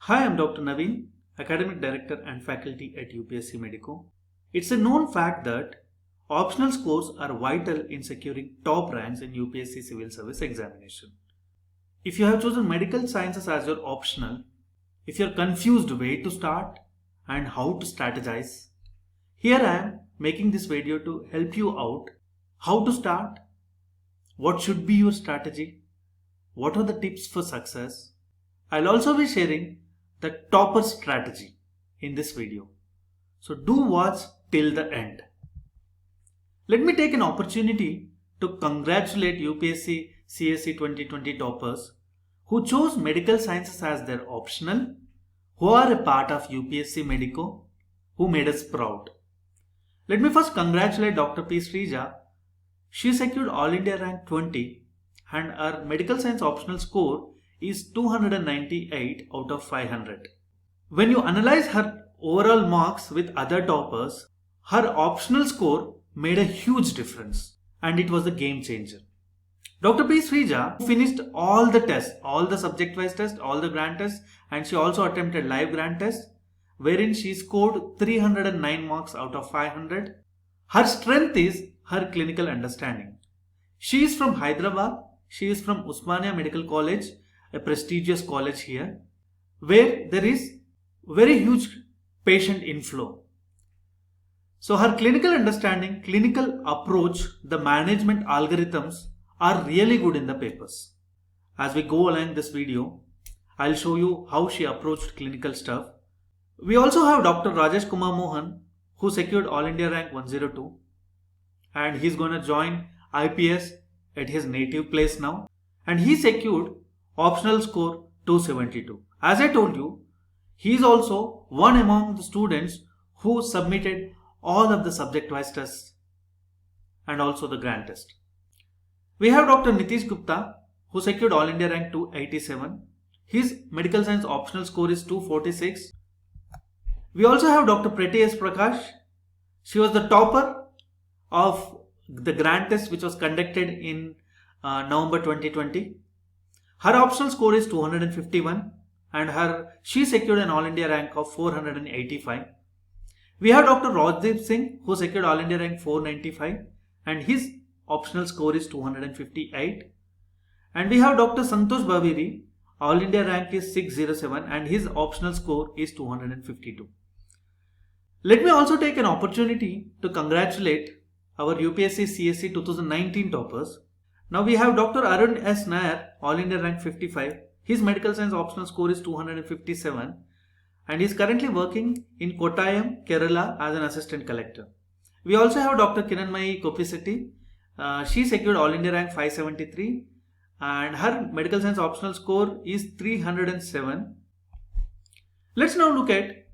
Hi, I'm Dr. Naveen, Academic Director and Faculty at UPSC Medico. It's a known fact that optional scores are vital in securing top ranks in UPSC Civil Service examination. If you have chosen medical sciences as your optional, if you're confused where to start and how to strategize, here I am making this video to help you out. How to start, what should be your strategy, what are the tips for success. I'll also be sharing the topper strategy in this video. So do watch till the end. Let me take an opportunity to congratulate UPSC CSE 2020 toppers who chose medical sciences as their optional, who are a part of UPSC Medico, who made us proud. Let me first congratulate Dr. P. Srija. She secured All India rank 20 and her medical science optional score is 298 out of 500. When you analyze her overall marks with other toppers, her optional score made a huge difference and it was a game changer. Dr. P. Srija finished all the tests, all the subject-wise tests, all the grand tests, and she also attempted live grand tests wherein she scored 309 marks out of 500. Her strength is her clinical understanding. She is from Hyderabad. She is from Osmania Medical College, a prestigious college here, where there is very huge patient inflow. So her clinical understanding, clinical approach, the management algorithms are really good in the papers. As we go along this video, I'll show you how she approached clinical stuff. We also have Dr. Rajesh Kumar Mohan, who secured All India rank 102, and he's going to join IPS at his native place now, and he secured optional score 272. As I told you, he is also one among the students who submitted all of the subject-wise tests and also the grand test. We have Dr. Nitish Gupta, who secured All India rank 287. His medical science optional score is 246. We also have Dr. Preti S. Prakash. She was the topper of the grand test which was conducted in November 2020. Her optional score is 251 and she secured an All India rank of 485. We have Dr. Rajdeep Singh, who secured All India rank 495 and his optional score is 258. And we have Dr. Santosh Bhaviri, All India rank is 607 and his optional score is 252. Let me also take an opportunity to congratulate our UPSC CSE 2019 toppers. Now we have Dr. Arun S. Nair, All India rank 55. His medical science optional score is 257 and he is currently working in Kottayam, Kerala as an assistant collector. We also have Dr. Kiranmayi Kopisetti. She secured All India rank 573 and her medical science optional score is 307. Let's now look at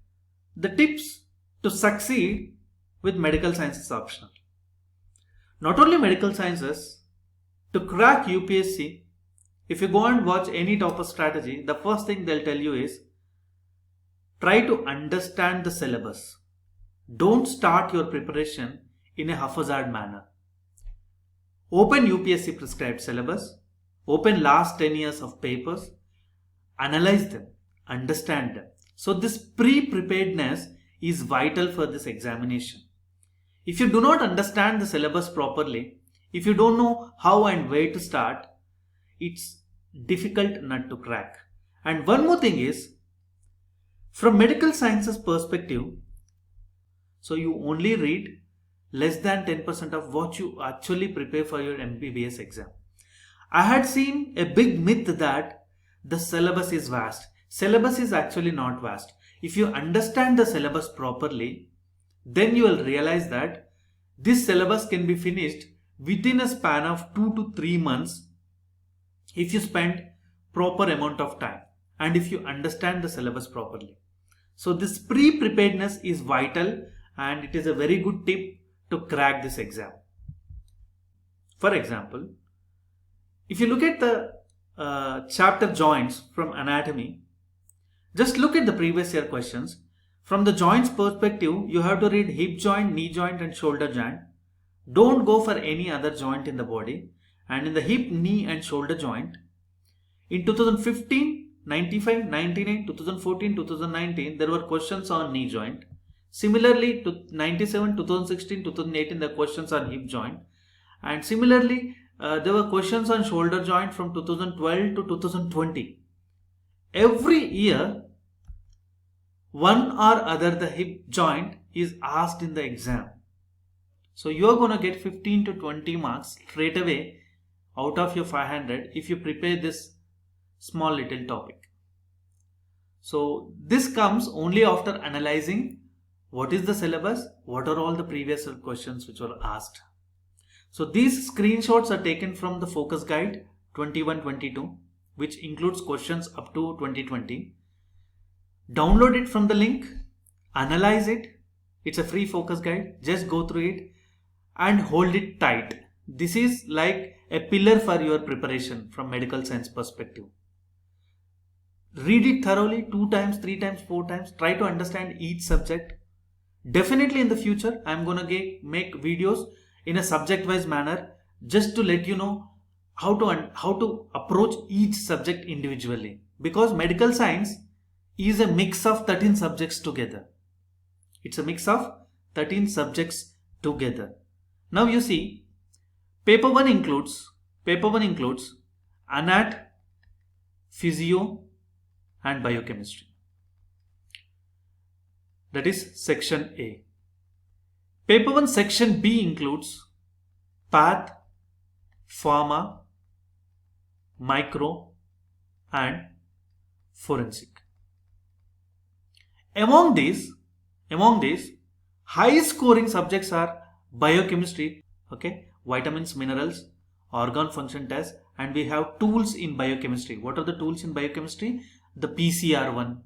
the tips to succeed with medical sciences optional. Not only medical sciences, to crack UPSC, if you go and watch any topper strategy, the first thing they'll tell you is try to understand the syllabus. Don't start your preparation in a haphazard manner. Open UPSC prescribed syllabus, open last 10 years of papers, analyze them, understand them. So this pre-preparedness is vital for this examination. If you do not understand the syllabus properly, if you don't know how and where to start, it's difficult nut to crack. And one more thing is, from medical sciences perspective, so you only read less than 10% of what you actually prepare for your MBBS exam. I had seen a big myth that the syllabus is vast. Syllabus is actually not vast. If you understand the syllabus properly, then you will realize that this syllabus can be finished within a span of 2 to 3 months if you spend proper amount of time and if you understand the syllabus properly. So this pre-preparedness is vital and it is a very good tip to crack this exam. For example, if you look at the chapter joints from anatomy, just look at the previous year questions. From the joints perspective, you have to read hip joint, knee joint and shoulder joint. Don't go for any other joint in the body. And in the hip, knee and shoulder joint, in 2015, 95, 99, 2014, 2019, there were questions on knee joint. Similarly, to 97, 2016, 2018, the questions on hip joint. And similarly, there were questions on shoulder joint from 2012 to 2020. Every year, one or other the hip joint is asked in the exam. So you are going to get 15 to 20 marks straight away out of your 500 if you prepare this small little topic. So this comes only after analyzing what is the syllabus, what are all the previous questions which were asked. So these screenshots are taken from the focus guide 21-22, which includes questions up to 2020. Download it from the link, analyze it. It's a free focus guide. Just go through it and hold it tight. This is like a pillar for your preparation from medical science perspective. Read it thoroughly 2 times, 3 times, 4 times. Try to understand each subject. Definitely in the future, I'm going to make videos in a subject-wise manner just to let you know how to approach each subject individually. Because medical science is a mix of 13 subjects together. It's a mix of 13 subjects together. Now you see, paper 1 includes anat, physio and biochemistry. That is section A. Paper 1 section B includes path, pharma, micro and forensic. Among these, high scoring subjects are biochemistry, vitamins, minerals, organ function test, and we have tools in biochemistry. What are the tools in biochemistry? The PCR1,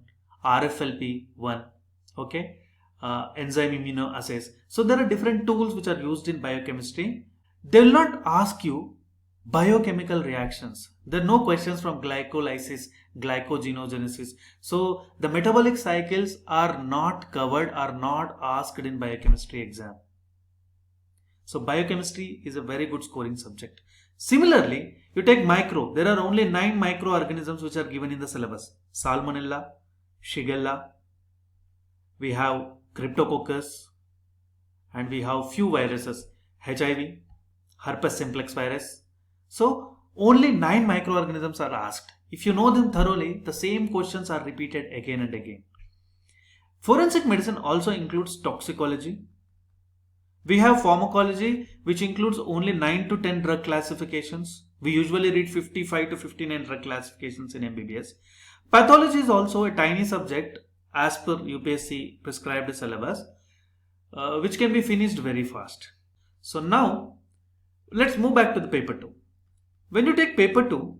RFLP1, enzyme immunoassays. So there are different tools which are used in biochemistry. They will not ask you biochemical reactions. There are no questions from glycolysis, glycogenogenesis. So the metabolic cycles are not covered, are not asked in biochemistry exam. So biochemistry is a very good scoring subject. Similarly, you take micro. There are only 9 microorganisms which are given in the syllabus. Salmonella, Shigella, we have Cryptococcus, and we have few viruses, HIV, herpes simplex virus. So only 9 microorganisms are asked. If you know them thoroughly, the same questions are repeated again and again. Forensic medicine also includes toxicology. We have pharmacology, which includes only 9 to 10 drug classifications. We usually read 55 to 59 drug classifications in MBBS. Pathology is also a tiny subject as per UPSC prescribed syllabus, which can be finished very fast. So now, let's move back to the paper 2. When you take paper 2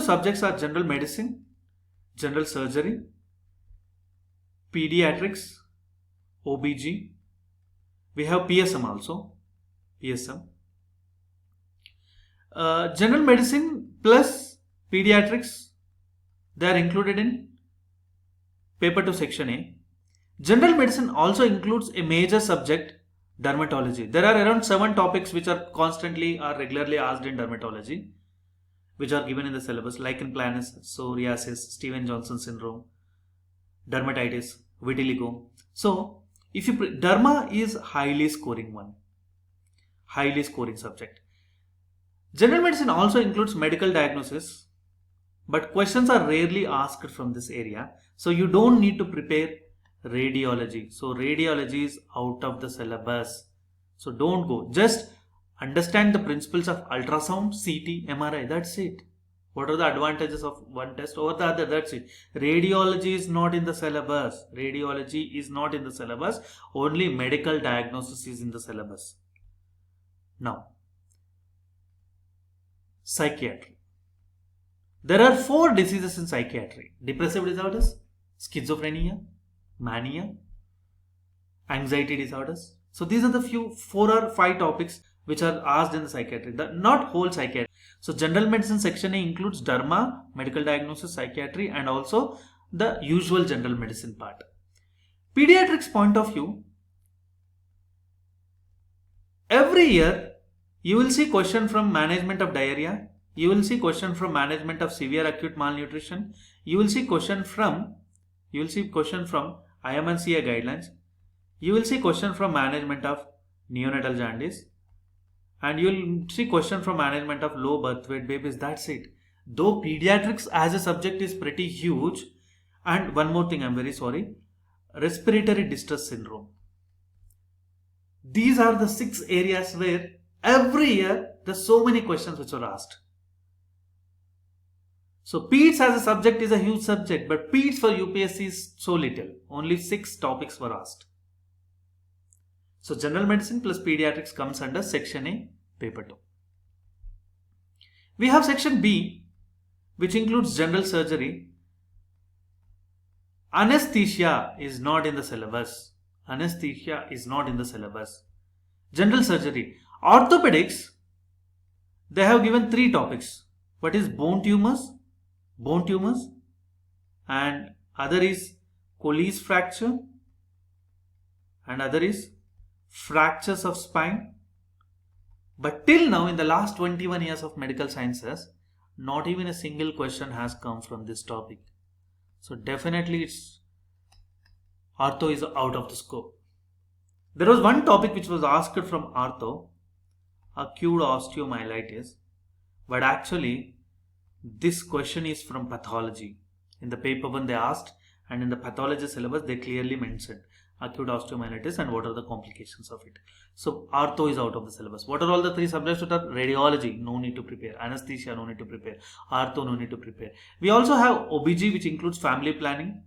subjects are general medicine, general surgery, pediatrics, OBG. We have PSM also, general medicine plus pediatrics, they are included in paper 2 section A. General medicine also includes a major subject, dermatology. There are around 7 topics which are constantly or regularly asked in dermatology, which are given in the syllabus: lichen planus, psoriasis, Stevens-Johnson syndrome, dermatitis, vitiligo. So if you derma is highly scoring subject. General medicine also includes medical diagnosis, but questions are rarely asked from this area. So you don't need to prepare radiology. So radiology is out of the syllabus. So don't go. Just understand the principles of ultrasound, CT, MRI. That's it. What are the advantages of one test over the other? That's it. Radiology is not in the syllabus. Only medical diagnosis is in the syllabus. Now, psychiatry. There are 4 diseases in psychiatry: depressive disorders, schizophrenia, mania, anxiety disorders. So these are the 4 or 5 topics which are asked in the psychiatry, not whole psychiatry. So general medicine section A includes derma, medical diagnosis, psychiatry, and also the usual general medicine part. Pediatrics point of view, every year you will see question from management of diarrhea, You will see question from management of severe acute malnutrition. You will see question from IMNCA guidelines. You will see question from management of neonatal jaundice. And you will see question from management of low birth weight babies. That's it. Though pediatrics as a subject is pretty huge. And one more thing, I'm very sorry. Respiratory distress syndrome. These are the 6 areas where every year there's so many questions which are asked. So PEDS as a subject is a huge subject, but PEDS for UPSC is so little. Only 6 topics were asked. So general medicine plus pediatrics comes under section A, paper 2. We have section B, which includes general surgery. Anesthesia is not in the syllabus. Anesthesia is not in the syllabus. General surgery. Orthopedics, they have given 3 topics. What is bone tumors, and other is Colles fracture, and other is fractures of spine. But till now, in the last 21 years of medical sciences, not even a single question has come from this topic. So definitely ortho is out of the scope. There was one topic which was asked from ortho, acute osteomyelitis, but actually this question is from pathology. In the paper one they asked, and in the pathology syllabus they clearly mentioned acute osteomyelitis and what are the complications of it. So ortho is out of the syllabus. What are all the 3 subjects that are radiology? No need to prepare. Anesthesia, no need to prepare. Ortho, no need to prepare. We also have OBG, which includes family planning,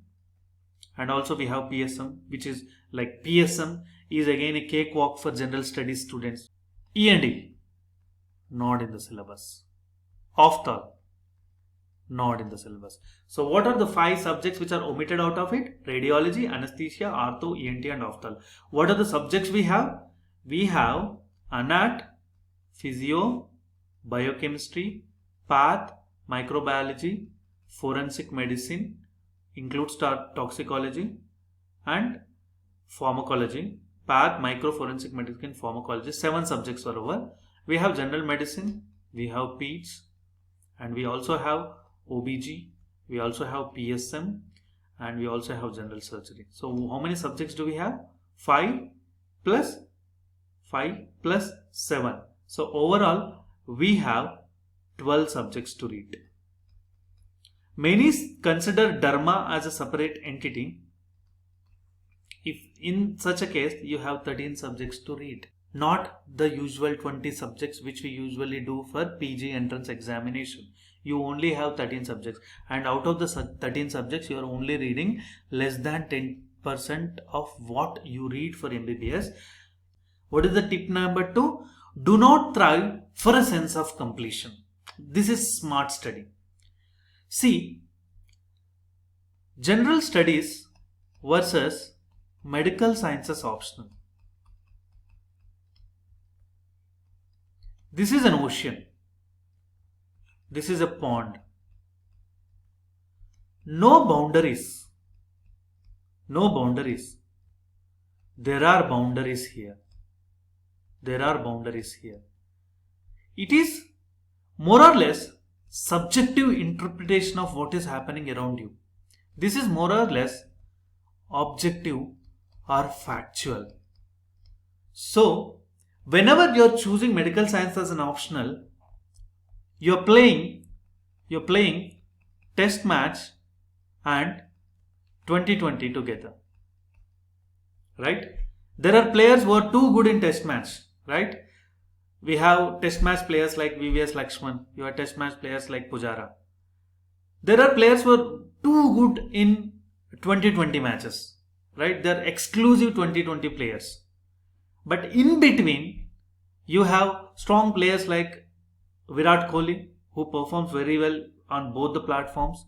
and also we have PSM, which is like PSM is again a cakewalk for general studies students. END, not in the syllabus. Ophthalm, not in the syllabus. So what are the 5 subjects which are omitted out of it? Radiology, anesthesia, ortho, ENT and ophthalm. What are the subjects we have? We have anat, physio, biochemistry, path, microbiology, forensic medicine, includes toxicology, and pharmacology. Path, micro, forensic medicine, pharmacology. 7 subjects were over. We have general medicine, we have PEDS, and we also have OBG, we also have PSM, and we also have general surgery. So how many subjects do we have? 5 plus 7. So overall we have 12 subjects to read. Many consider derma as a separate entity. If in such a case you have 13 subjects to read, not the usual 20 subjects which we usually do for PG entrance examination. You only have 13 subjects, and out of the 13 subjects you are only reading less than 10% of what you read for MBBS. What is the tip number 2? Do not try for a sense of completion. This is smart study. See, general studies versus medical sciences optional. This is an ocean. This is a pond. No boundaries. No boundaries. There are boundaries here. There are boundaries here. It is more or less subjective interpretation of what is happening around you. This is more or less objective or factual. So, whenever you are choosing medical science as an optional, you are playing test match and 2020 together, right? There are players who are too good in test match, right? We have test match players like VVS Lakshman. You have test match players like Pujara. There are players who are too good in 2020 matches, right? They are exclusive 2020 players. But in between, you have strong players like Virat Kohli, who performs very well on both the platforms.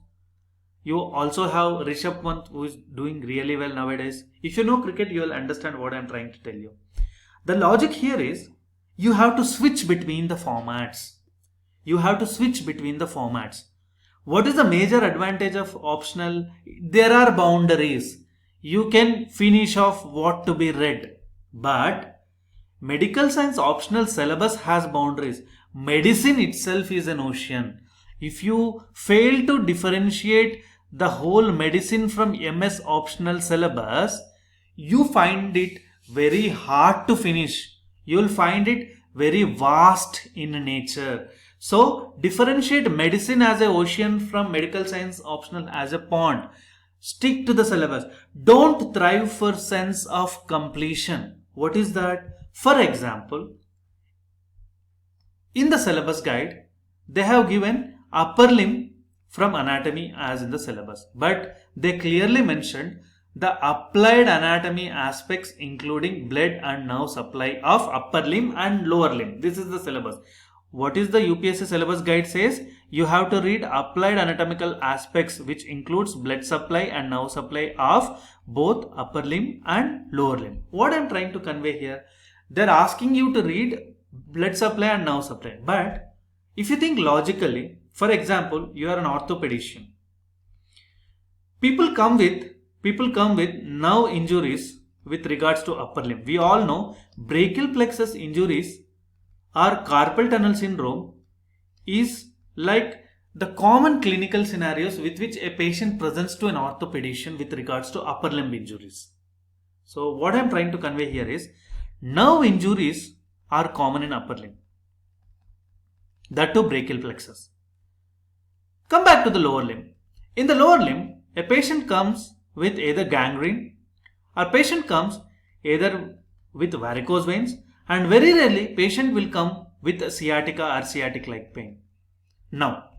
You also have Rishabh Pant, who is doing really well nowadays. If you know cricket, you will understand what I am trying to tell you. The logic here is, you have to switch between the formats. You have to switch between the formats. What is the major advantage of optional? There are boundaries. You can finish off what to be read. But medical science optional syllabus has boundaries. medicine itself is an ocean. If you fail to differentiate the whole medicine from MS optional syllabus, you find it very hard to finish. You will find it very vast in nature. So differentiate medicine as a ocean from medical science optional as a pond. Stick to the syllabus. Don't thrive for sense of completion. What is that? For example, in the syllabus guide, they have given upper limb from anatomy as in the syllabus, but they clearly mentioned the applied anatomy aspects including blood and nerve supply of upper limb and lower limb. This is the syllabus. What is the UPSC syllabus guide says? You have to read applied anatomical aspects, which includes blood supply and nerve supply of both upper limb and lower limb. What I am trying to convey here, they are asking you to read blood supply and nerve supply. But if you think logically, for example, you are an orthopedician. People come with nerve injuries with regards to upper limb. We all know brachial plexus injuries or carpal tunnel syndrome is like the common clinical scenarios with which a patient presents to an orthopedician with regards to upper limb injuries. So what I am trying to convey here is nerve injuries are common in upper limb. That too brachial plexus. Come back to the lower limb. In the lower limb, a patient comes with either gangrene or patient comes either with varicose veins, and very rarely patient will come with sciatica or sciatic-like pain. Now,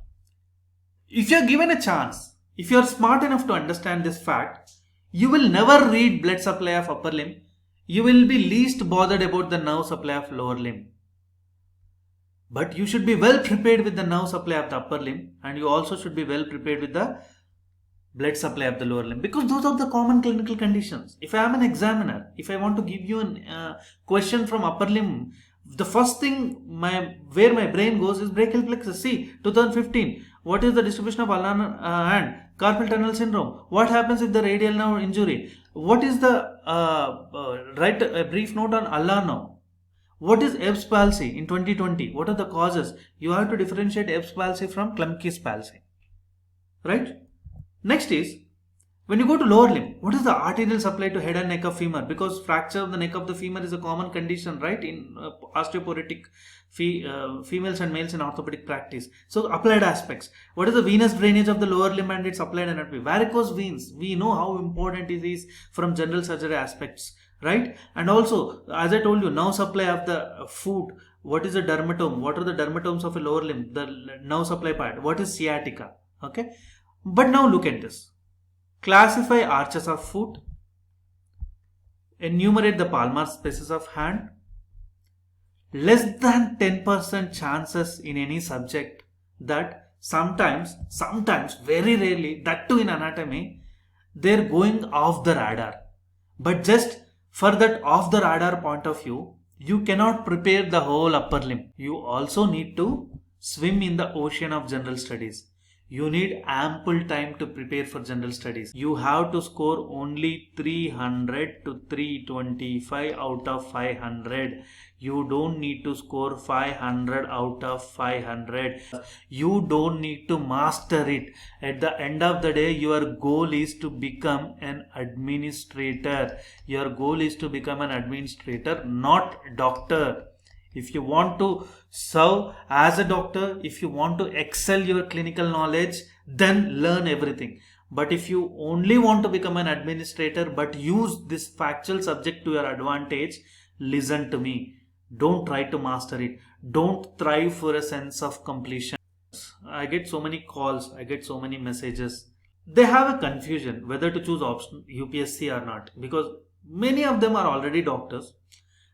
if you are given a chance, if you are smart enough to understand this fact, you will never read blood supply of upper limb. You will be least bothered about the nerve supply of lower limb. But you should be well prepared with the nerve supply of the upper limb, and you also should be well prepared with the blood supply of the lower limb, because those are the common clinical conditions. If I am an examiner, if I want to give you a question from upper limb, the first thing where my brain goes is brachial plexus. See, 2015, what is the distribution of ulnar hand? Carpal tunnel syndrome. What happens if the radial nerve injury? What is the write a brief note on ulnar nerve. What is Erb's palsy in 2020? What are the causes? You have to differentiate Erb's palsy from Klumpke's palsy. Right? Next is, when you go to lower limb, what is the arterial supply to head and neck of femur? Because fracture of the neck of the femur is a common condition, right, in osteoporotic females and males in orthopedic practice. So applied aspects. What is the venous drainage of the lower limb and its applied anatomy? Varicose veins. We know how important it is from general surgery aspects, right? And also, as I told you, nerve supply of the foot. What is the dermatome? What are the dermatomes of a lower limb? The nerve supply part. What is sciatica? Okay. But now look at this. Classify arches of foot. Enumerate the palmar spaces of hand. Less than 10% chances in any subject that sometimes, very rarely, that too in anatomy, they're going off the radar. But just for that off the radar point of view, you cannot prepare the whole upper limb. You also need to swim in the ocean of general studies. You need ample time to prepare for general studies. You have to score only 300 to 325 out of 500. You don't need to score 500 out of 500. You don't need to master it. At the end of the day, your goal is to become an administrator. Your goal is to become an administrator, not doctor. If you want to serve as a doctor, if you want to excel your clinical knowledge, then learn everything. But if you only want to become an administrator but use this factual subject to your advantage, listen to me. Don't try to master it. Don't thrive for a sense of completion. I get so many calls, I get so many messages. They have a confusion whether to choose option UPSC or not, because many of them are already doctors.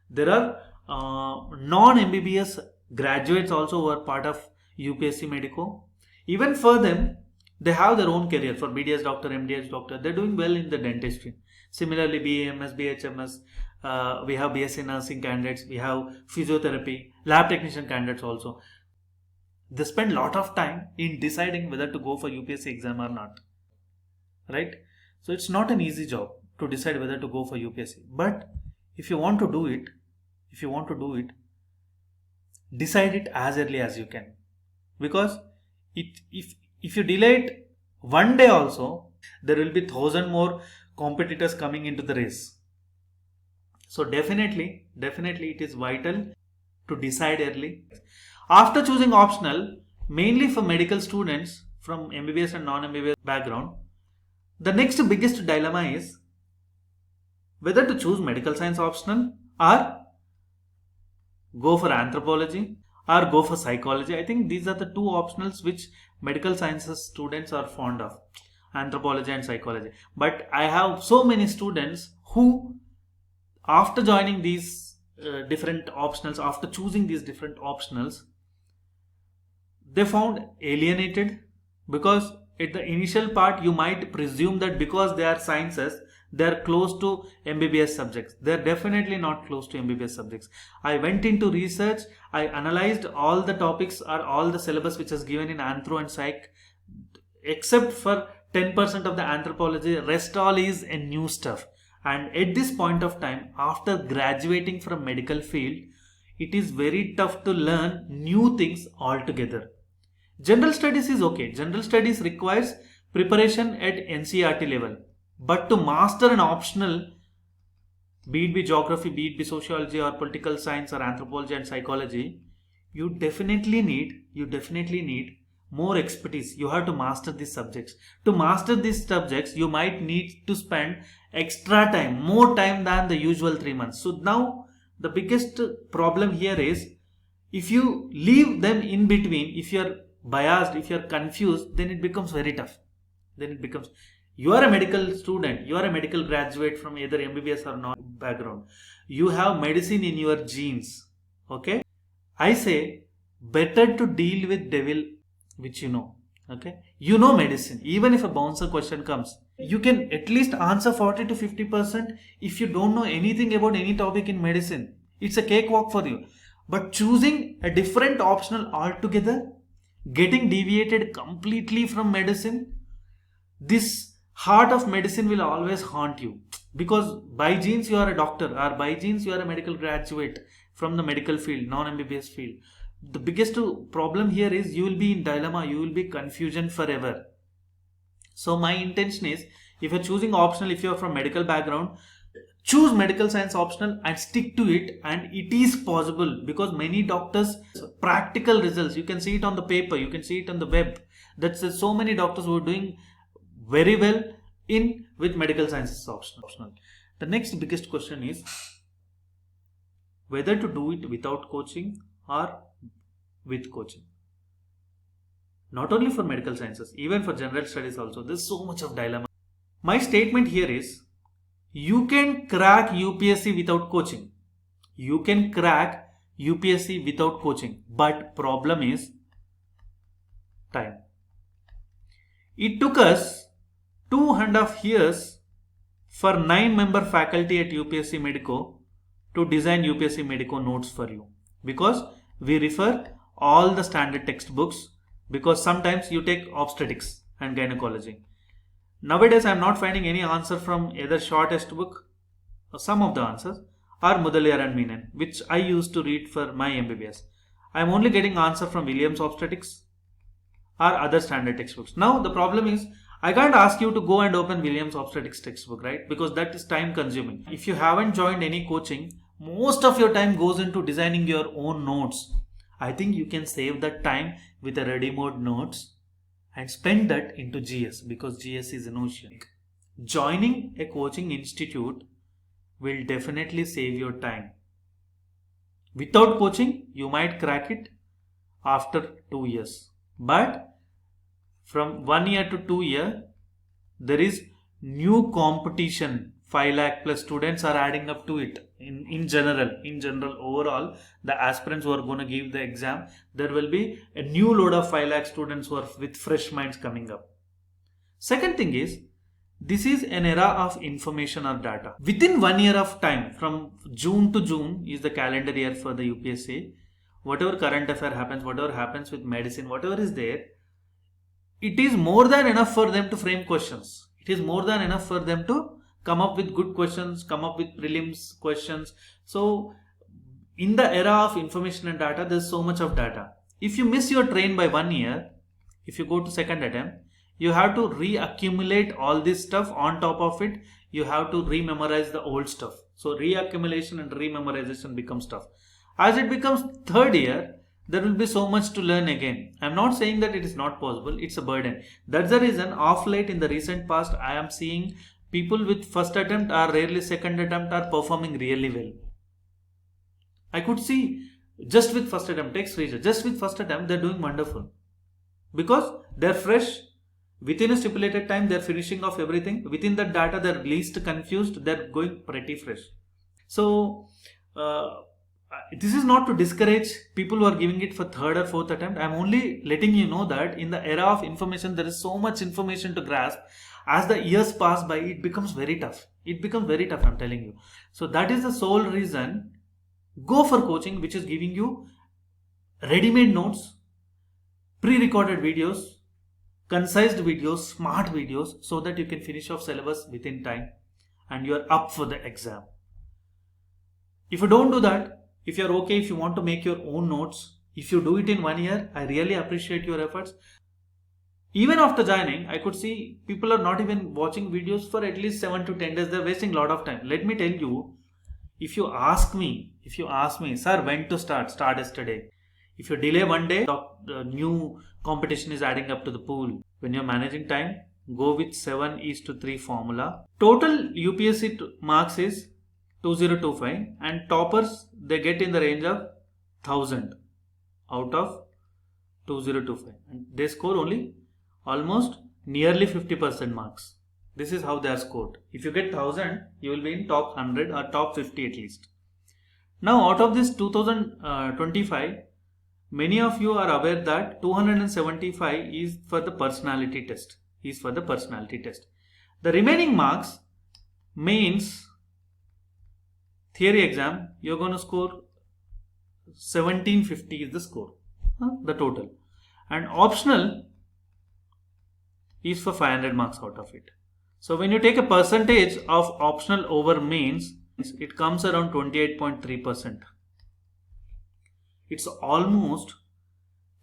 There are non-MBBS graduates also who are part of UPSC Medico. Even for them, they have their own career. For BDS doctor, MDS doctor, they're doing well in the dentistry. Similarly, BAMS, BHMS, we have BSc nursing candidates, we have physiotherapy, lab technician candidates also. They spend a lot of time in deciding whether to go for UPSC exam or not. Right? So it's not an easy job to decide whether to go for UPSC. But if you want to do it, decide it as early as you can, because if you delay it one day also, there will be 1,000 more competitors coming into the race. So definitely it is vital to decide early. After choosing optional, mainly for medical students from MBBS and non-MBBS background, the next biggest dilemma is whether to choose medical science optional or go for anthropology or go for psychology. I think these are the two optionals which medical sciences students are fond of, anthropology and psychology. But I have so many students who, after joining these different optionals, after choosing these different optionals, they found alienated, because at the initial part you might presume that because they are sciences, they are close to MBBS subjects. They are definitely not close to MBBS subjects. I went into research, I analyzed all the topics or all the syllabus which is given in anthro and psych, except for 10% of the anthropology, rest all is a new stuff. And at this point of time, after graduating from medical field, it is very tough to learn new things altogether. General studies is okay. General studies requires preparation at NCERT level. But to master an optional, be it be geography, be it be sociology or political science or anthropology and psychology, you definitely need more expertise. You have to master these subjects. To master these subjects, you might need to spend extra time, more time than the usual 3 months. So now the biggest problem here is, if you leave them in between, if you're biased, if you're confused, then it becomes very tough. You are a medical student, you are a medical graduate from either MBBS or non background. You have medicine in your genes. Okay? I say better to deal with devil which you know. Okay? You know medicine. Even if a bouncer question comes, you can at least answer 40 to 50% if you don't know anything about any topic in medicine. It's a cakewalk for you. But choosing a different optional altogether, getting deviated completely from medicine, this heart of medicine will always haunt you, because by genes you are a doctor, or by genes you are a medical graduate from the medical field, non-MBBS field. The biggest problem here is you will be in dilemma, you will be confusion forever. So my intention is, if you're choosing optional, if you're from medical background, choose medical science optional and stick to it. And it is possible, because many doctors, practical results, you can see it on the paper, you can see it on the web. That's so many doctors who are doing very well in with medical sciences optional. The next biggest question is whether to do it without coaching or with coaching. Not only for medical sciences, even for general studies also, there's so much of dilemma. My statement here is, you can crack UPSC without coaching. You can crack UPSC without coaching. But problem is time. It took us 2.5 years for 9-member faculty at UPSC Medico to design UPSC Medico notes for you. Because we refer all the standard textbooks, because sometimes you take obstetrics and gynecology. Nowadays I am not finding any answer from either Shaw textbook, or some of the answers, or Mudaliar and Menon, which I used to read for my MBBS. I am only getting answer from Williams Obstetrics or other standard textbooks. Now the problem is, I can't ask you to go and open Williams Obstetrics textbook, right? Because that is time consuming. If you haven't joined any coaching, most of your time goes into designing your own notes. I think you can save that time with a ready-mode notes and spend that into GS, because GS is an ocean. Joining a coaching institute will definitely save your time. Without coaching, you might crack it after 2 years. But from 1 year to 2 years, there is new competition. 5 lakh plus students are adding up to it. In general, overall, the aspirants who are going to give the exam, there will be a new load of 5 lakh students who are with fresh minds coming up. Second thing is, this is an era of information or data. Within 1 year of time, from June to June is the calendar year for the UPSC. Whatever current affair happens, whatever happens with medicine, whatever is there, it is more than enough for them to frame questions. It is more than enough for them to come up with good questions, come up with prelims questions. So In the era of information and data, there's so much of data. If you miss your train by 1 year, if you go to second attempt, you have to reaccumulate all this stuff. On top of it, you have to rememorize the old stuff. So reaccumulation and rememorization becomes tough. As it becomes third year, there will be so much to learn again. I'm not saying that it is not possible, it's a burden. That's the reason of late in the recent past I am seeing people with first attempt or rarely second attempt are performing really well. I could see just with first attempt, take Srija, just with first attempt they're doing wonderful. Because they're fresh, within a stipulated time they're finishing off everything. Within that data they're least confused, they're going pretty fresh. So this is not to discourage people who are giving it for third or fourth attempt. I'm only letting you know that in the era of information there is so much information to grasp. As the years pass by, it becomes very tough. It becomes very tough, I'm telling you. So that is the sole reason. Go for coaching which is giving you ready-made notes, pre-recorded videos, concised videos, smart videos, so that you can finish off syllabus within time and you are up for the exam. If you don't do that, if you're okay, if you want to make your own notes, if you do it in 1 year, I really appreciate your efforts. Even after joining, I could see people are not even watching videos for at least 7 to 10 days. They're wasting a lot of time. Let me tell you, if you ask me, sir, when to start? Start yesterday. If you delay 1 day, the new competition is adding up to the pool. When you're managing time, go with 7:3 formula. Total UPSC marks is 2025 and toppers they get in the range of 1000 out of 2025 and they score only almost nearly 50% marks. This is how they are scored. If you get 1000, you will be in top 100 or top 50 at least. Now out of this 2025, many of you are aware that 275 is for the personality test. The remaining marks, mains, theory exam, you're going to score 1750 is the score, the total. And optional is for 500 marks out of it. So when you take a percentage of optional over mains, it comes around 28.3%. It's almost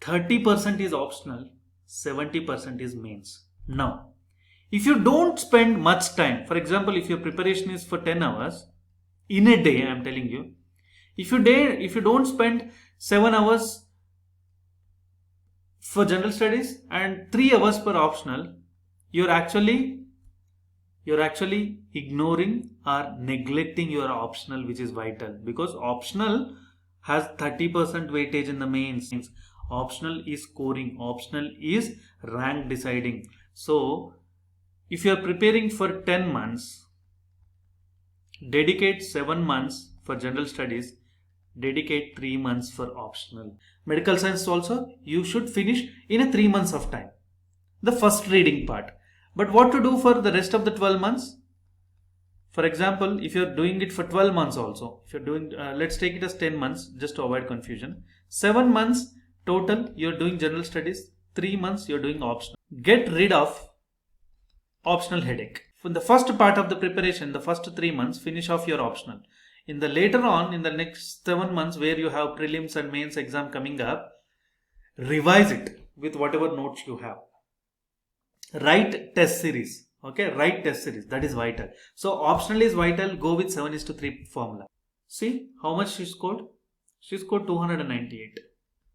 30% is optional, 70% is mains. Now, if you don't spend much time, for example, if your preparation is for 10 hours, in a day, I am telling you, if you don't spend 7 hours for general studies and 3 hours per optional, you're actually ignoring or neglecting your optional, which is vital, because optional has 30% weightage in the mains. Optional is scoring, optional is rank deciding. So if you are preparing for 10 months, dedicate 7 months for general studies, dedicate 3 months for optional. Medical science also, you should finish in a 3 months of time, the first reading part. But what to do for the rest of the 12 months? For example, if you're doing it for 12 months also, if you're doing, let's take it as 10 months just to avoid confusion. 7 months total, you're doing general studies, 3 months you're doing optional. Get rid of optional headache. For the first part of the preparation, the first 3 months, finish off your optional. In the later on, in the next 7 months where you have prelims and mains exam coming up, revise it with whatever notes you have. Write test series. Okay, write test series. That is vital. So optional is vital. Go with 7:3 formula. See how much she scored? She scored 298.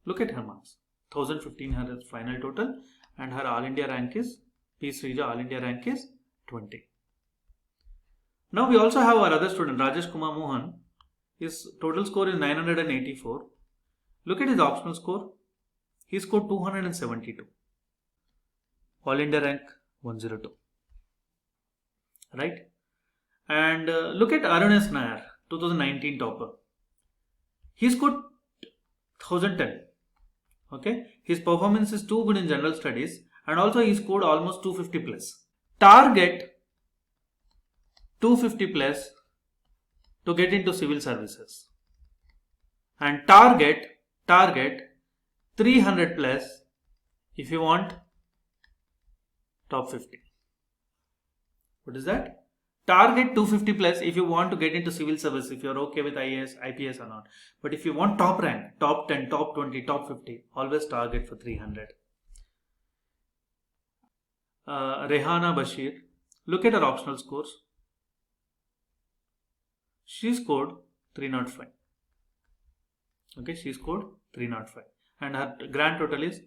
Look at her marks. 1015 her final total and her All India rank is, P. Srija All India rank is 20. Now we also have our other student Rajesh Kumar Mohan. His total score is 984. Look at his optional score. He scored 272. All India rank 102. Right? And look at Arun S. Nair, 2019 topper. He scored 1010. Okay? His performance is too good in general studies and also he scored almost 250 plus. Target 250 plus to get into civil services. And target 300 plus if you want top 50. What is that? Target 250 plus if you want to get into civil service, if you're okay with IAS, IPS or not. But if you want top rank, top 10, top 20, top 50, always target for 300. Rehana Bashir, look at her optional scores. She scored 305. Okay, she scored 305. And her grand total is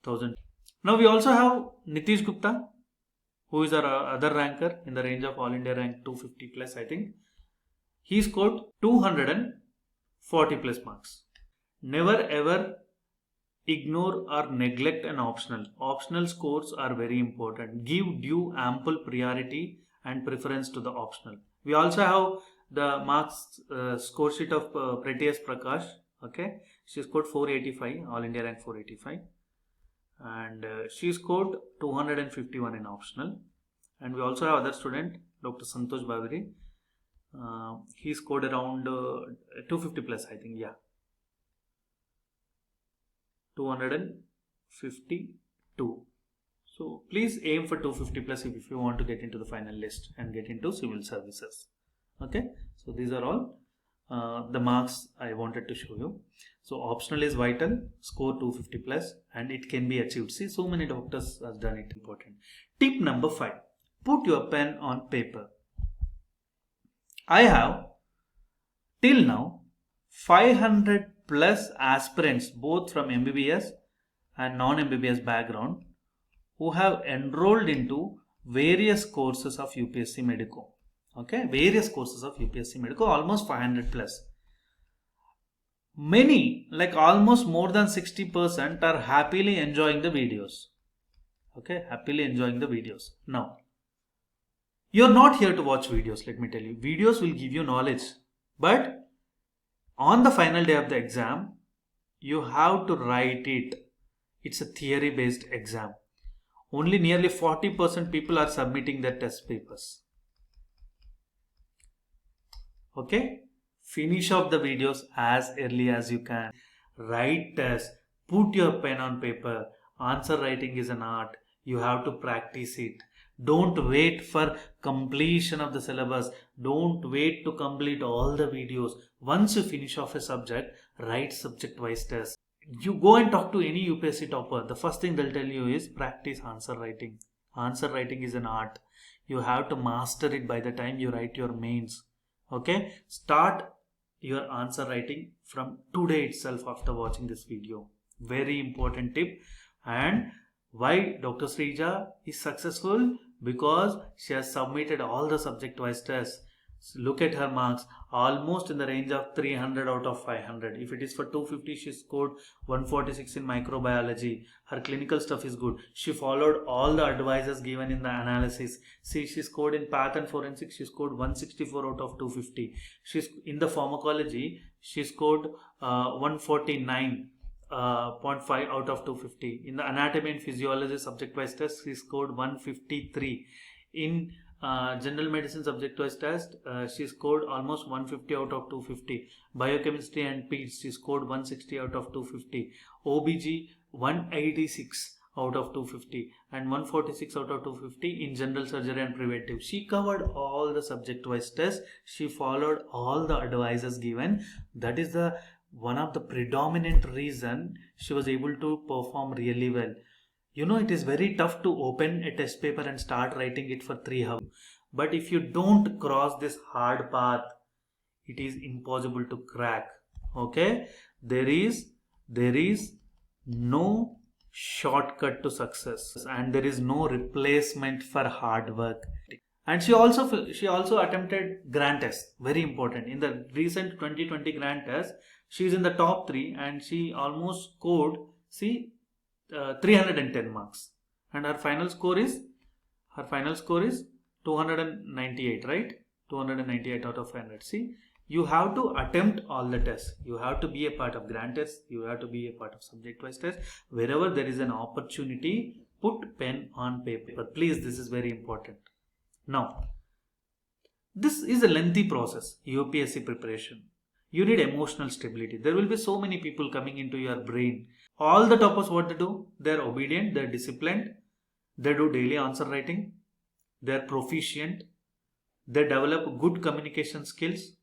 1000. Now we also have Nitish Gupta, who is our other ranker in the range of All India rank 250 plus, I think. He scored 240 plus marks. Never ever ignore or neglect an optional. Optional scores are very important. Give due ample priority and preference to the optional. We also have the marks score sheet of Prettias Prakash. Okay, she scored 485, All India rank 485, and she scored 251 in optional. And we also have other student, Dr. Santosh Baviri. He scored around 250 plus, I think. Yeah, 252. So please aim for 250 plus if you want to get into the final list and get into civil services. Okay, so these are all the marks I wanted to show you. So optional is vital, score 250 plus, and it can be achieved. See, so many doctors have done it. Important. Tip number 5, put your pen on paper. I have till now 500 plus aspirants, both from MBBS and non-MBBS background, who have enrolled into various courses of UPSC Medico. Okay, various courses of UPSC Medico, almost 500 plus. Many, like almost more than 60%, are happily enjoying the videos. Okay, happily enjoying the videos. Now, you're not here to watch videos, let me tell you. Videos will give you knowledge. But on the final day of the exam, you have to write it. It's a theory-based exam. Only nearly 40% people are submitting their test papers. Okay, finish off the videos as early as you can. Write tests, put your pen on paper. Answer writing is an art. You have to practice it. Don't wait for completion of the syllabus. Don't wait to complete all the videos. Once you finish off a subject, write subject-wise tests. You go and talk to any UPSC topper. The first thing they'll tell you is practice answer writing. Answer writing is an art. You have to master it by the time you write your mains. Okay, start your answer writing from today itself after watching this video. Very important tip. And why Dr. Srija is successful? Because she has submitted all the subject-wise tests. Look at her marks, almost in the range of 300 out of 500. If it is for 250, she scored 146 in microbiology. Her clinical stuff is good. She followed all the advices given in the analysis. See, she scored in path and forensics, she scored 164 out of 250. She's in the pharmacology, she scored 149.5 out of 250. In the anatomy and physiology subject-wise test, she scored 153. In general medicine subject-wise test, she scored almost 150 out of 250. Biochemistry and PEDS, she scored 160 out of 250. OBG 186 out of 250 and 146 out of 250 in general surgery and preventive. She covered all the subject-wise tests. She followed all the advices given. That is the one of the predominant reason she was able to perform really well. You know, it is very tough to open a test paper and start writing it for 3 hours. But if you don't cross this hard path, it is impossible to crack. Okay, there is no shortcut to success, and there is no replacement for hard work. And she also attempted grand test. Very important. In the recent 2020 grand test, she is in the top 3 and she almost scored 310 marks, and her final score is 298, right? 298 out of 500. See, you have to attempt all the tests. You have to be a part of grand tests. You have to be a part of subject-wise tests. Wherever there is an opportunity, put pen on paper. Please, this is very important. Now, this is a lengthy process, UPSC preparation. You need emotional stability. There will be so many people coming into your brain. All the toppers, what they do? They're obedient, they're disciplined, they do daily answer writing, they're proficient, they develop good communication skills,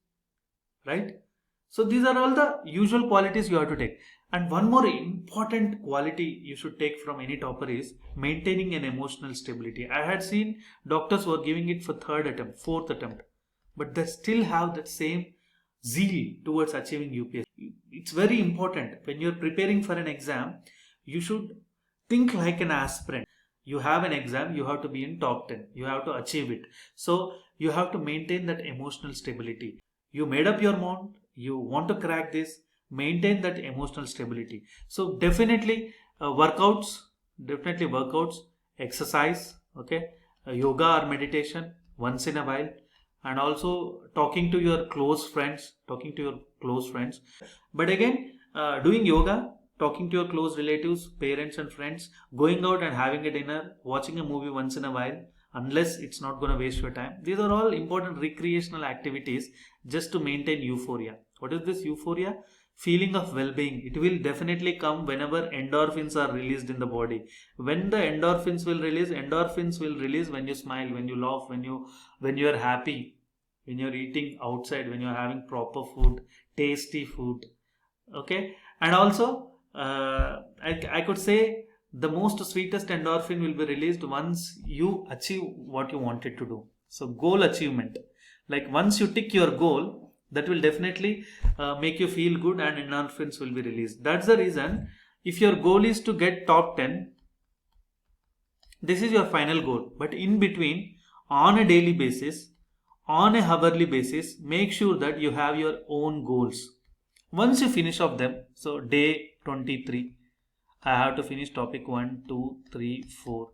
right? So these are all the usual qualities you have to take. And one more important quality you should take from any topper is maintaining an emotional stability. I had seen doctors who are giving it for third attempt, fourth attempt, but they still have that same zeal towards achieving UPSC. It's very important when you're preparing for an exam, you should think like an aspirant. You have an exam, you have to be in top 10, you have to achieve it. So you have to maintain that emotional stability. You made up your mind, you want to crack this, maintain that emotional stability. So definitely workouts, exercise, okay, yoga or meditation once in a while, and also talking to your close friends. But again, doing yoga, talking to your close relatives, parents and friends, going out and having a dinner, watching a movie once in a while, unless it's not going to waste your time. These are all important recreational activities just to maintain euphoria. What is this euphoria? Feeling of well-being. It will definitely come whenever endorphins are released in the body. When the endorphins will release when you smile, when you laugh, when you are happy, when you're eating outside, when you're having proper food, tasty food. Okay, and also I could say the most sweetest endorphin will be released once you achieve what you wanted to do. So goal achievement, like once you tick your goal, that will definitely make you feel good and endorphins will be released. That's the reason if your goal is to get top 10, this is your final goal. But in between, on a daily basis, on a hourly basis, make sure that you have your own goals. Once you finish off them, so day 23, I have to finish topic 1, 2, 3, 4.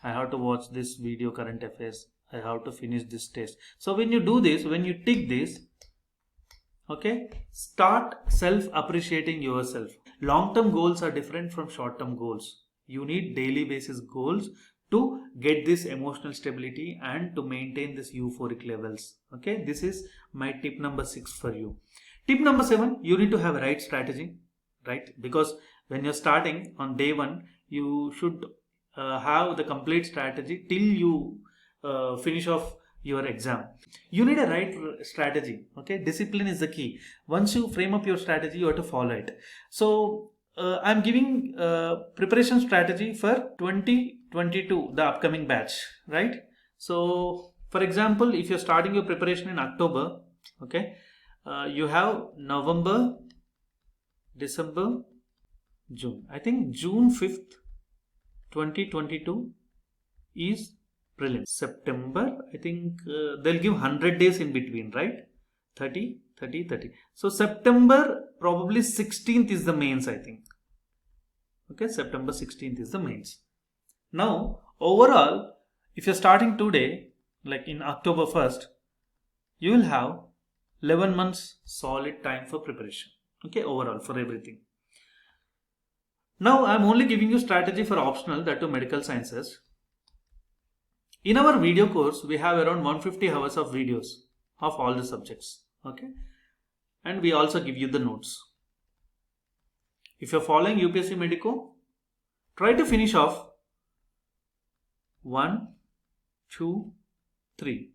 I have to watch this video current affairs. I have to finish this test. So when you do this, when you tick this, okay, start self-appreciating yourself. Long-term goals are different from short-term goals. You need daily basis goals to get this emotional stability and to maintain this euphoric levels. Okay, this is my tip number 6 for you. Tip number 7, you need to have a right strategy, right? Because when you're starting on day 1, you should have the complete strategy till you finish off your exam. You need a right strategy. Okay, discipline is the key. Once you frame up your strategy, you have to follow it. So I'm giving preparation strategy for 2022, the upcoming batch, right? So for example, if you're starting your preparation in October, okay, you have November, December, June. I think June 5th, 2022 is prelims. September, I think they'll give 100 days in between, right? 30. So September probably 16th is the mains, I think. Okay, September 16th is the mains. Now, overall, if you're starting today, like in October 1st, you will have 11 months solid time for preparation. Okay, overall for everything. Now, I'm only giving you strategy for optional, that to medical sciences. In our video course, we have around 150 hours of videos of all the subjects. Okay, and we also give you the notes. If you're following UPSC Medico, try to finish off 1, 2, 3.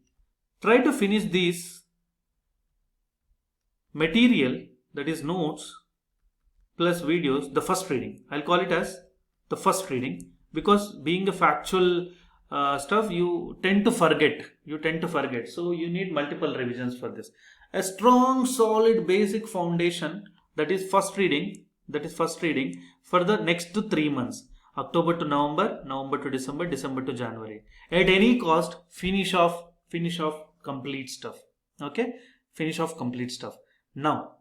Try to finish these material, that is notes plus videos, the first reading. I'll call it as the first reading because being the factual stuff, you tend to forget. So you need multiple revisions for this. A strong, solid, basic foundation, that is first reading for the next 3 months. October to November, November to December, December to January. At any cost, finish off complete stuff. Okay, finish off complete stuff. Now,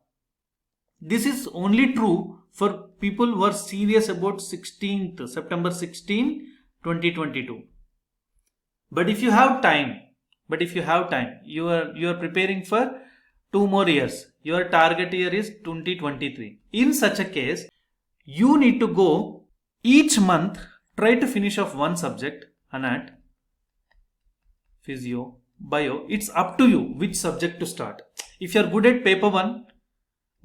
this is only true for people who are serious about September 16, 2022. But if you have time, you are preparing for 2 more years. Your target year is 2023. In such a case, you need to go each month, try to finish off one subject, anat, physio, bio. It's up to you which subject to start. If you are good at paper 1,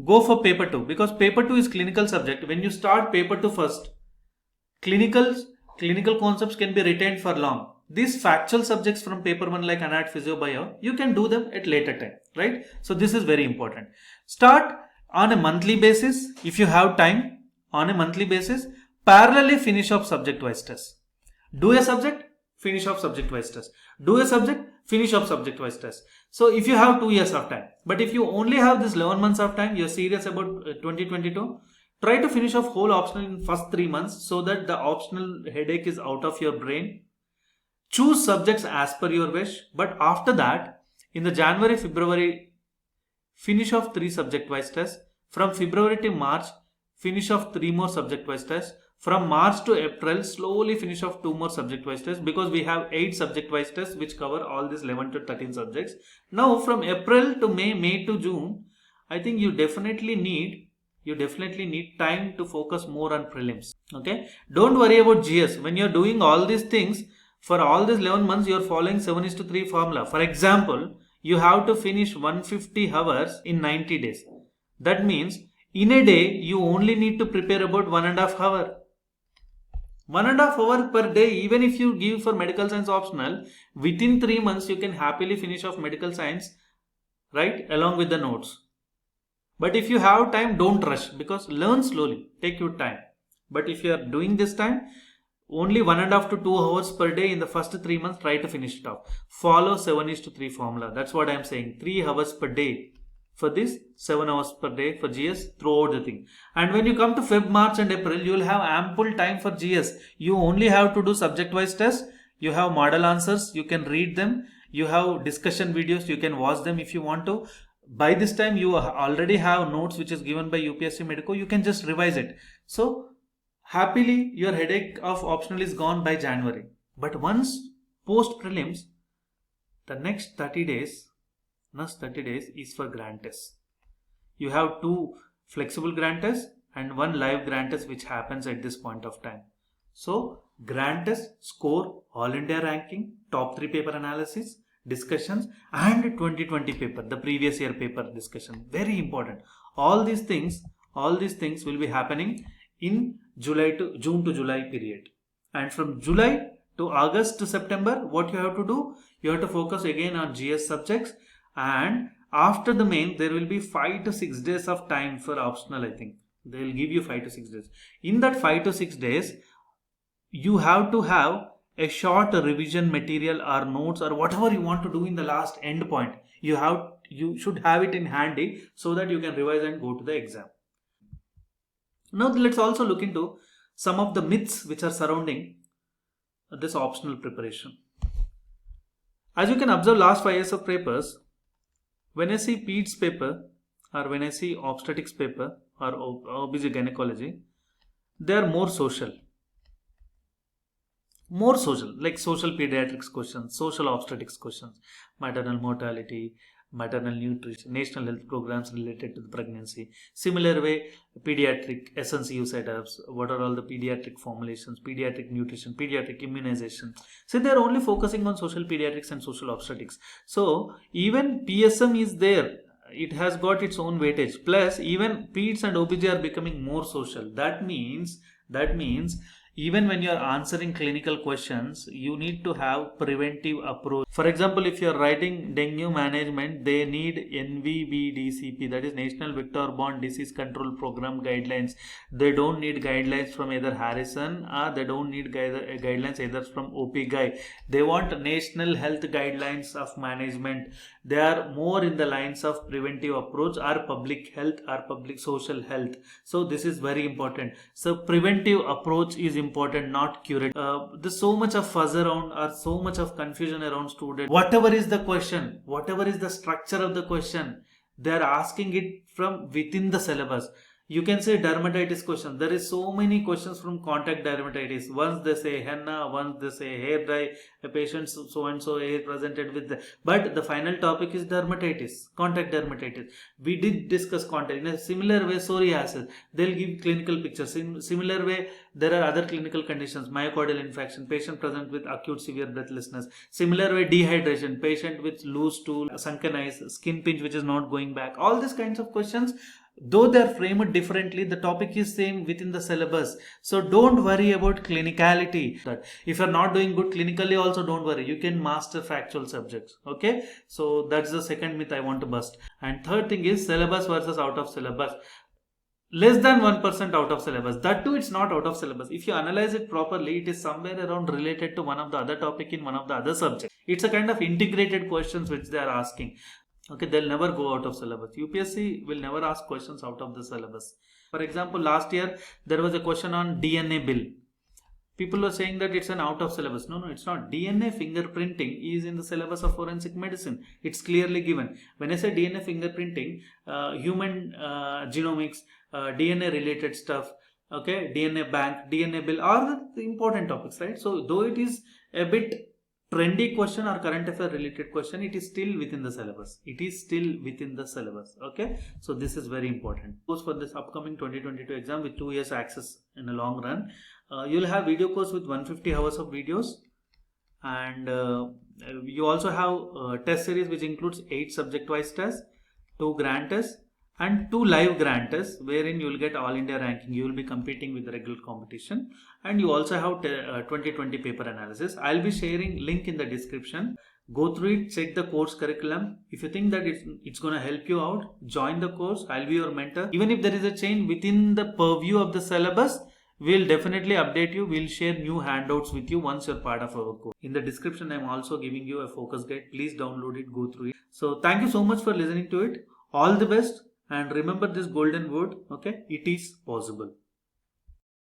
go for paper 2 because paper 2 is clinical subject. When you start paper 2 first, clinical concepts can be retained for long. these factual subjects from paper 1 like anat, physio, bio, you can do them at later time, right? So this is very important. Start on a monthly basis if you have time, on a monthly basis. Parallelly finish off subject wise tests. Do a subject, finish off subject wise test. Do a subject, finish off subject wise test. So if you have 2 years of time, but if you only have this 11 months of time, you're serious about 2022, try to finish off whole optional in first 3 months so that the optional headache is out of your brain. Choose subjects as per your wish, but after that, in the January, February, finish off 3 subject wise tests. From February to March, finish off 3 more subject wise tests. From March to April, slowly finish off 2 more subject wise tests, because we have 8 subject wise tests which cover all these 11 to 13 subjects. Now from April to May, May to June, I think you definitely need time to focus more on prelims. Okay, don't worry about GS. When you're doing all these things, for all these 11 months, you're following 7:3 formula. For example, you have to finish 150 hours in 90 days. That means in a day, you only need to prepare about 1.5 hours. 1.5 hours per day. Even if you give for medical science optional, within 3 months, you can happily finish off medical science, right? Along with the notes. But if you have time, don't rush, because learn slowly, take your time. But if you are doing this time, only 1.5 to 2 hours per day in the first 3 months, try to finish it off. Follow 7:3 formula. That's what I am saying. 3 hours per day for this, 7 hours per day for GS throughout the thing. And when you come to Feb, March and April, you will have ample time for GS. You only have to do subject wise tests. You have model answers. You can read them. You have discussion videos. You can watch them if you want to. By this time, you already have notes which is given by UPSC Medico. You can just revise it. So happily, your headache of optional is gone by January. But once post prelims, the next 30 days is for grand tests. You have 2 flexible grand tests and 1 live grand test which happens at this point of time. So grand test, score, all India ranking, top 3 paper analysis, discussions, and 2020 paper, the previous year paper discussion. Very important. All these things will be happening in June to July period. And from July to August to September, what you have to do? You have to focus again on GS subjects, and after the main, there will be 5 to 6 days of time for optional. I think they will give you 5 to 6 days. In that 5 to 6 days, you have to have a short revision material or notes or whatever you want to do in the last end point. You should have it in handy so that you can revise and go to the exam. Now let's also look into some of the myths which are surrounding this optional preparation. As you can observe, last 5 years of papers, when I see PEDS paper or when I see obstetrics paper or OBG gynecology, they are more social, like social pediatrics questions, social obstetrics questions, maternal mortality, maternal nutrition, national health programs related to the pregnancy. Similar way, pediatric SNCU setups, what are all the pediatric formulations, pediatric nutrition, pediatric immunization. So they are only focusing on social pediatrics and social obstetrics. So even PSM is there. It has got its own weightage. Plus even PEDS and OBG are becoming more social. That means even when you are answering clinical questions, you need to have preventive approach. For example, if you are writing dengue management, they need NVBDCP, that is National Vector-Borne Disease Control Program guidelines. They don't need guidelines from either Harrison or they don't need guidelines either from OPGUI. They want national health guidelines of management. They are more in the lines of preventive approach or public health or public social health. So this is very important. So preventive approach is important, not curative. There's so much of fuzz around or so much of confusion around students. Whatever is the question, whatever is the structure of the question, they are asking it from within the syllabus. You can say dermatitis question. There is so many questions from contact dermatitis. Once they say henna, once they say hair dye, a patient so and so hair presented with but the final topic is dermatitis, contact dermatitis. We did discuss contact. In a similar way, psoriasis, they'll give clinical pictures. In similar way, there are other clinical conditions, myocardial infarction, patient present with acute severe breathlessness. Similar way, dehydration, patient with loose stool, sunken eyes, skin pinch which is not going back. All these kinds of questions though they are framed differently, the topic is same within the syllabus. So don't worry about clinicality. That if you're not doing good clinically also, don't worry, you can master factual subjects. Okay, so that's the second myth I want to bust. And third thing is syllabus versus out of syllabus. Less than 1% out of syllabus, that too it's not out of syllabus. If you analyze it properly, it is somewhere around related to one of the other topic in one of the other subjects. It's a kind of integrated questions which they are asking. Okay, they'll never go out of syllabus. UPSC will never ask questions out of the syllabus. For example, last year there was a question on DNA bill. People were saying that it's an out of syllabus. No, it's not. DNA fingerprinting is in the syllabus of forensic medicine. It's clearly given. When I say DNA fingerprinting, human genomics, DNA related stuff, okay, DNA bank, DNA bill are the important topics, right? So though it is a bit trendy question or current affair related question, it is still within the syllabus. It is still within the syllabus. Okay, so this is very important. Course for this upcoming 2022 exam with 2 years access in a long run, you'll have video course with 150 hours of videos, and you also have test series which includes 8 subject wise tests, 2 grand tests and 2 live grand tests, wherein you will get all India ranking. You will be competing with the regular competition, and you also have 2020 paper analysis. I'll be sharing link in the description. Go through it, check the course curriculum. If you think that it's going to help you out, join the course. I'll be your mentor. Even if there is a change within the purview of the syllabus, we'll definitely update you. We'll share new handouts with you once you're part of our course. In the description, I'm also giving you a focus guide. Please download it, go through it. So thank you so much for listening to it. All the best. And remember this golden word, okay? It is possible.